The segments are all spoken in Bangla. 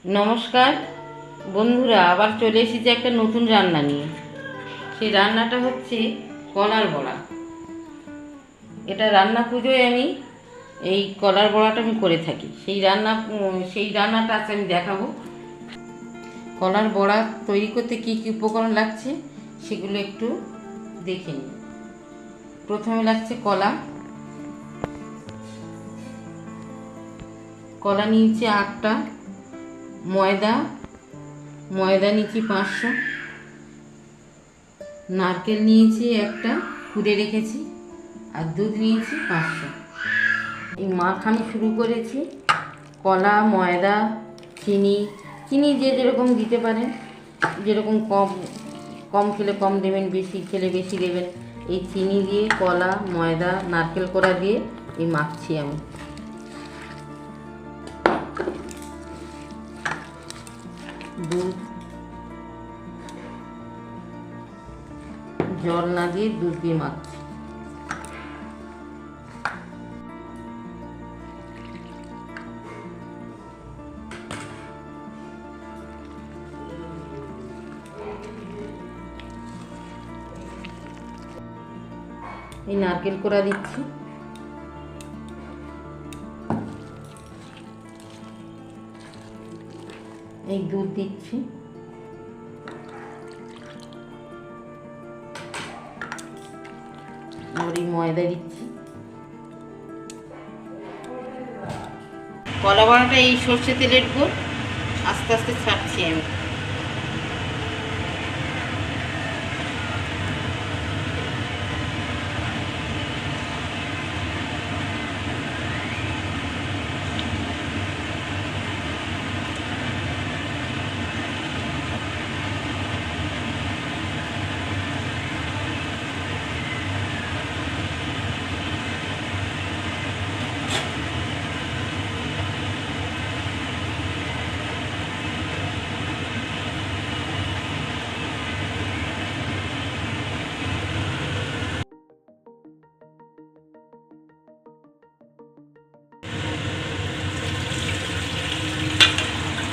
নমস্কার বন্ধুরা, আবার চলে এসেছি একটা নতুন রান্না নিয়ে। সেই রান্নাটা হচ্ছে কলার বড়া। এটা রান্না পুজোয় আমি এই কলার বড়াটা আমি করে থাকি। সেই রান্নাটা আজকে আমি দেখাবো। কলার বড়া তৈরি করতে কী কী উপকরণ লাগছে সেগুলো একটু দেখে নিই। প্রথমে লাগছে কলা। কলা নিয়েছি 8টা, ময়দা নিয়েছি 500, নারকেল নিয়েছি একটা কুড়ে রেখেছি, আর দুধ নিয়েছি 500। এই মাখানো শুরু করেছি। কলা, ময়দা, চিনি যে যেরকম দিতে পারেন, যেরকম কম খেলে কম দেবেন, বেশি খেলে বেশি দেবেন। এই চিনি দিয়ে, কলা, ময়দা, নারকেল কোড়া দিয়ে এই মাখছি আমি। দুধ, জল না দিয়ে দুধ দিয়ে মাখছি। এই নারকেল কোড়া দিচ্ছি, এই দুধ দিচ্ছি, আর এই ময়দা দিচ্ছি। কলা বড়াটা এই সর্ষে তেলের উপর আস্তে আস্তে ছাড়ছি আমি।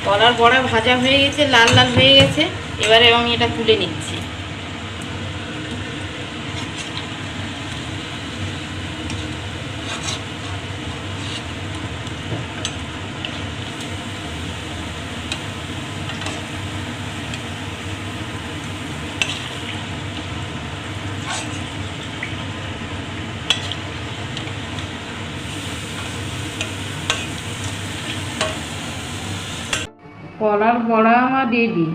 কলার বড়া ভাজা হয়ে গেছে, লাল লাল হয়ে গেছে। এবারে আমি এটা তুলে নিচ্ছি। কলার বড়া আমার রেডি।